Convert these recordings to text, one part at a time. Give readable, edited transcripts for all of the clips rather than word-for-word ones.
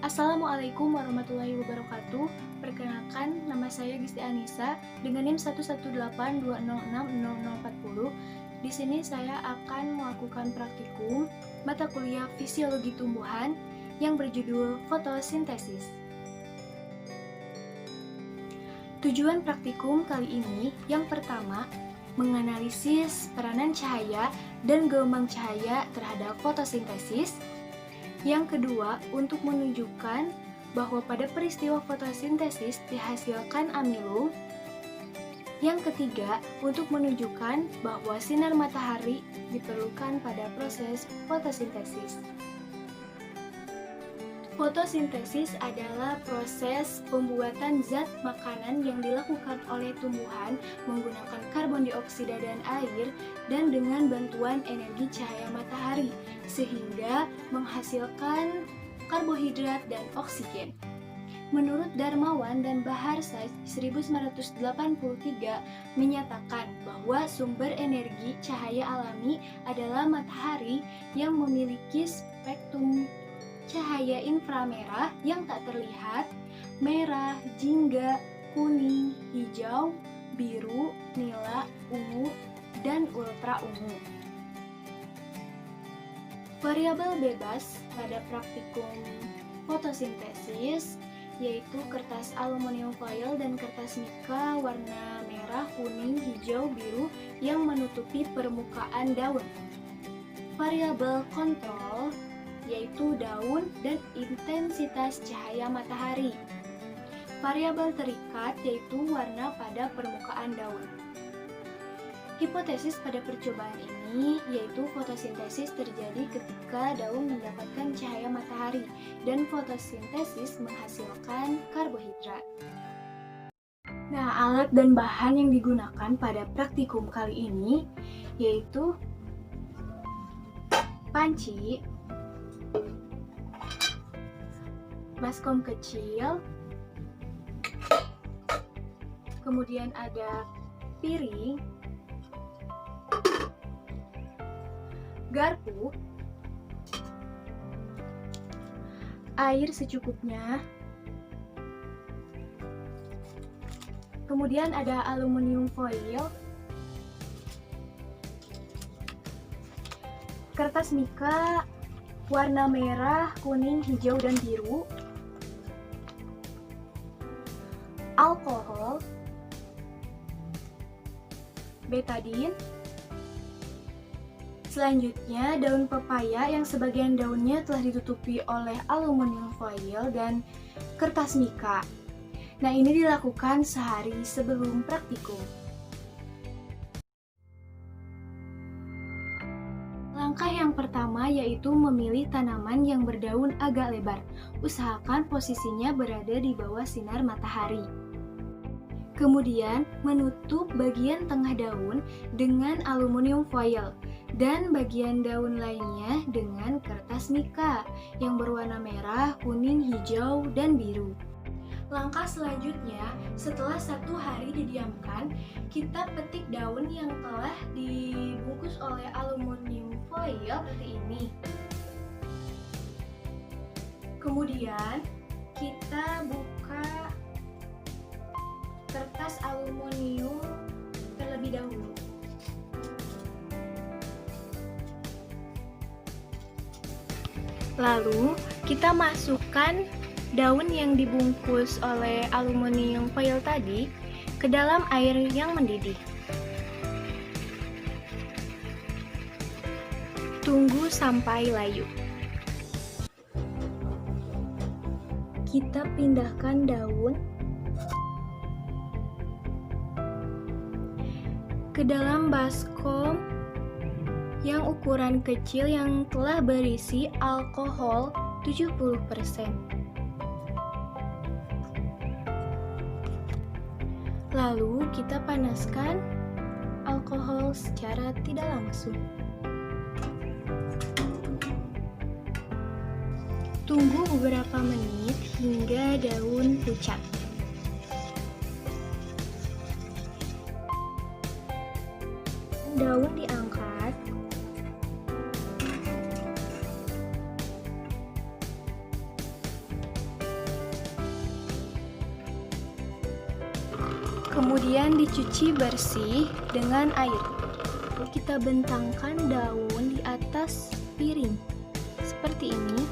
Assalamualaikum warahmatullahi wabarakatuh. Perkenalkan, nama saya Gisti Anissa dengan NIM 11820606040. Di sini saya akan melakukan praktikum mata kuliah Fisiologi Tumbuhan yang berjudul fotosintesis. Tujuan praktikum kali ini yang pertama, menganalisis peranan cahaya dan gelombang cahaya terhadap fotosintesis. Yang kedua, untuk menunjukkan bahwa pada peristiwa fotosintesis dihasilkan amilum. Yang ketiga, untuk menunjukkan bahwa sinar matahari diperlukan pada proses fotosintesis. Fotosintesis adalah proses pembuatan zat makanan yang dilakukan oleh tumbuhan menggunakan karbon dioksida dan air dan dengan bantuan energi cahaya matahari sehingga menghasilkan karbohidrat dan oksigen. Menurut Darmawan dan Baharsaj 1983 menyatakan bahwa sumber energi cahaya alami adalah matahari yang memiliki spektrum cahaya inframerah yang tak terlihat, merah, jingga, kuning, hijau, biru, nila, ungu, dan ultra ungu. Variabel bebas pada praktikum fotosintesis yaitu kertas aluminium foil dan kertas mika warna merah, kuning, hijau, biru yang menutupi permukaan daun. Variabel kontrol yaitu daun dan intensitas cahaya matahari. Variabel terikat yaitu warna pada permukaan daun. Hipotesis pada percobaan ini yaitu fotosintesis terjadi ketika daun mendapatkan cahaya matahari dan fotosintesis menghasilkan karbohidrat. Nah, alat dan bahan yang digunakan pada praktikum kali ini yaitu panci, baskom kecil, kemudian ada piring, garpu, air secukupnya, kemudian ada aluminium foil, kertas mika warna merah, kuning, hijau, dan biru, alkohol, betadin. Selanjutnya, daun pepaya yang sebagian daunnya telah ditutupi oleh aluminium foil dan kertas mika. Nah, ini dilakukan sehari sebelum praktikum. Langkah yang pertama yaitu memilih tanaman yang berdaun agak lebar. Usahakan posisinya berada di bawah sinar matahari. Kemudian, menutup bagian tengah daun dengan aluminium foil dan bagian daun lainnya dengan kertas mika yang berwarna merah, kuning, hijau, dan biru. Langkah selanjutnya, setelah 1 hari didiamkan, kita petik daun yang telah dibungkus oleh aluminium foil seperti ini. Kemudian, kita buka kertas aluminium terlebih dahulu. Lalu, kita masukkan daun yang dibungkus oleh aluminium foil tadi ke dalam air yang mendidih. Tunggu sampai layu. Kita pindahkan daun ke dalam baskom yang ukuran kecil yang telah berisi alkohol 70%. Lalu kita panaskan alkohol secara tidak langsung. Tunggu beberapa menit hingga daun pucat. Daun diangkat. Kemudian dicuci bersih dengan air. Kita bentangkan daun di atas piring seperti ini.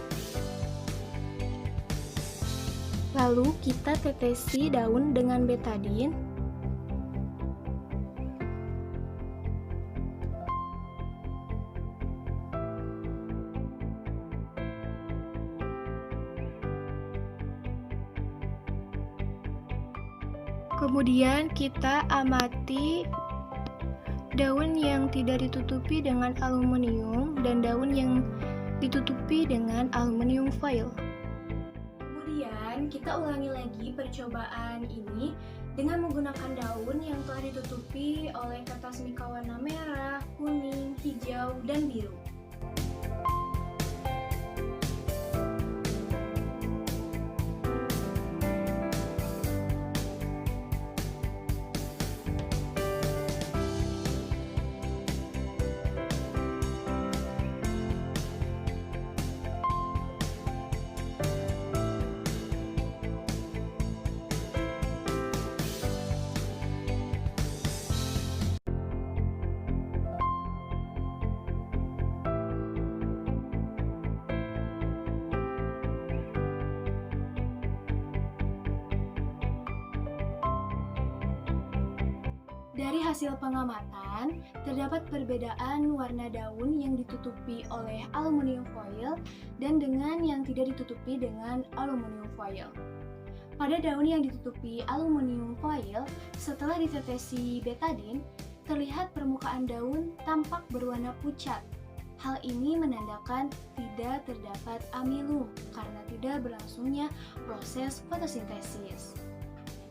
Lalu kita tetesi daun dengan betadin. Kemudian kita amati daun yang tidak ditutupi dengan aluminium dan daun yang ditutupi dengan aluminium foil. Kemudian kita ulangi lagi percobaan ini dengan menggunakan daun yang telah ditutupi oleh kertas mika warna merah, kuning, hijau, dan biru. Dari hasil pengamatan, terdapat perbedaan warna daun yang ditutupi oleh aluminium foil dan dengan yang tidak ditutupi dengan aluminium foil. Pada daun yang ditutupi aluminium foil, setelah ditetesi betadin, terlihat permukaan daun tampak berwarna pucat. Hal ini menandakan tidak terdapat amilum karena tidak berlangsungnya proses fotosintesis.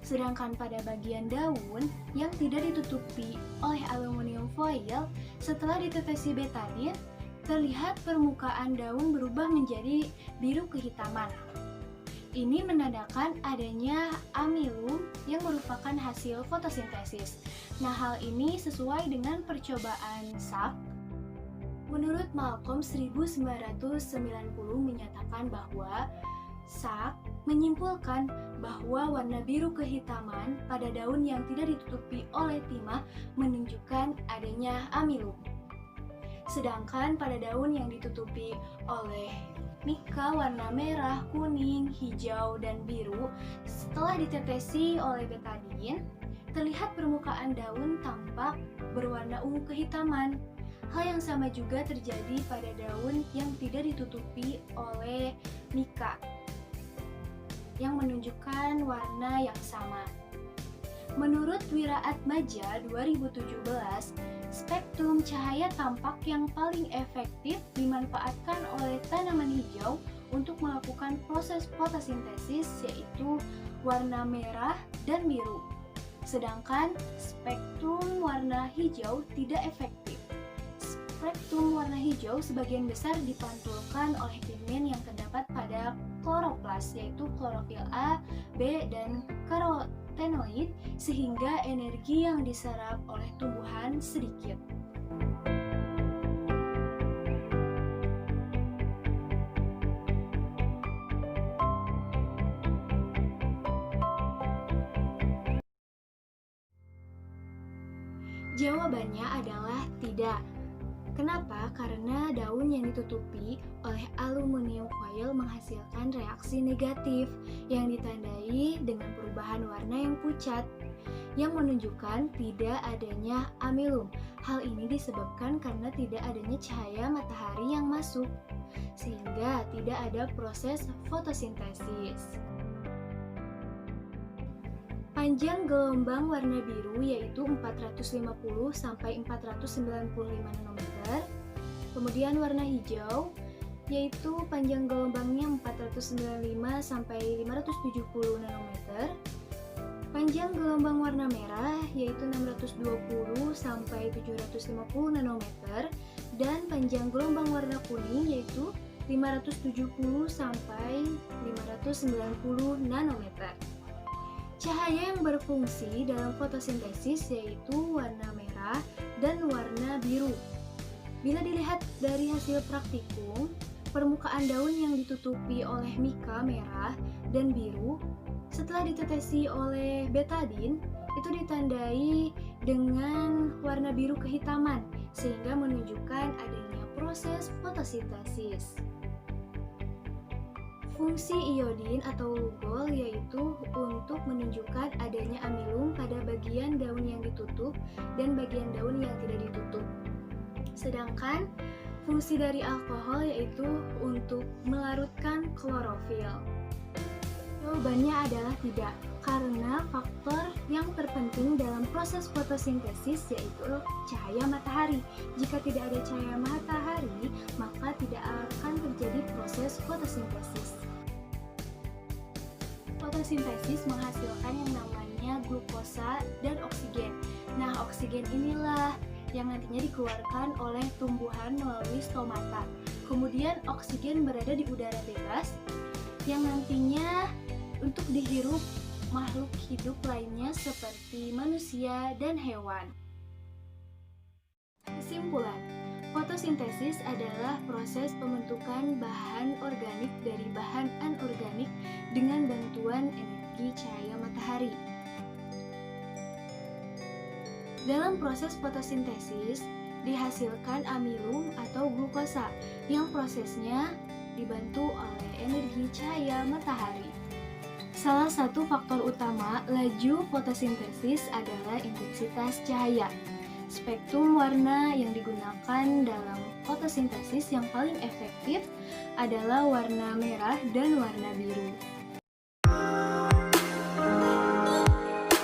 Sedangkan pada bagian daun yang tidak ditutupi oleh aluminium foil, setelah ditetesi betadin, terlihat permukaan daun berubah menjadi biru kehitaman. Ini menandakan adanya amilum yang merupakan hasil fotosintesis. Nah, hal ini sesuai dengan percobaan Sack. Menurut Malcolm 1990 menyatakan bahwa Sack menyimpulkan bahwa warna biru kehitaman pada daun yang tidak ditutupi oleh timah menunjukkan adanya amilum. Sedangkan pada daun yang ditutupi oleh mika warna merah, kuning, hijau, dan biru, setelah ditetesi oleh betadin, terlihat permukaan daun tampak berwarna ungu kehitaman. Hal yang sama juga terjadi pada daun yang tidak ditutupi oleh mika, yang menunjukkan warna yang sama. Menurut Wiraatmaja 2017, spektrum cahaya tampak yang paling efektif dimanfaatkan oleh tanaman hijau untuk melakukan proses fotosintesis, yaitu warna merah dan biru. Sedangkan spektrum warna hijau tidak efektif. Spektrum warna hijau sebagian besar dipantulkan oleh pigmen yang terdapat pada kloroplas, yaitu klorofil A, B, dan karotenoid, sehingga energi yang diserap oleh tumbuhan sedikit. Jawabannya adalah tidak. Kenapa? Karena daun yang ditutupi oleh aluminium foil menghasilkan reaksi negatif yang ditandai dengan perubahan warna yang pucat, yang menunjukkan tidak adanya amilum. Hal ini disebabkan karena tidak adanya cahaya matahari yang masuk, sehingga tidak ada proses fotosintesis. Panjang gelombang warna biru yaitu 450 sampai 495 nanometer. Kemudian warna hijau yaitu panjang gelombangnya 495 sampai 570 nanometer. Panjang gelombang warna merah yaitu 620 sampai 750 nanometer dan panjang gelombang warna kuning yaitu 570 sampai 590 nanometer. Cahaya yang berfungsi dalam fotosintesis yaitu warna merah dan warna biru. Bila dilihat dari hasil praktikum, permukaan daun yang ditutupi oleh mika merah dan biru setelah ditetesi oleh betadin itu ditandai dengan warna biru kehitaman sehingga menunjukkan adanya proses fotosintesis. Fungsi iodin atau lugol yaitu untuk menunjukkan adanya amilum pada bagian daun yang ditutup dan bagian daun yang tidak ditutup. Sedangkan fungsi dari alkohol yaitu untuk melarutkan klorofil. Jawabannya adalah tidak, karena faktor yang terpenting dalam proses fotosintesis yaitu cahaya matahari. Jika tidak ada cahaya matahari, maka tidak akan terjadi proses fotosintesis. Fotosintesis menghasilkan yang namanya glukosa dan oksigen. Nah, oksigen inilah yang nantinya dikeluarkan oleh tumbuhan melalui stomata. Kemudian oksigen berada di udara bebas yang nantinya untuk dihirup makhluk hidup lainnya seperti manusia dan hewan. Kesimpulan, fotosintesis adalah proses pembentukan bahan organik dari bahan anorganik dengan bantuan energi cahaya matahari. Dalam proses fotosintesis, dihasilkan amilum atau glukosa yang prosesnya dibantu oleh energi cahaya matahari. Salah satu faktor utama laju fotosintesis adalah intensitas cahaya. Spektrum warna yang digunakan dalam fotosintesis yang paling efektif adalah warna merah dan warna biru.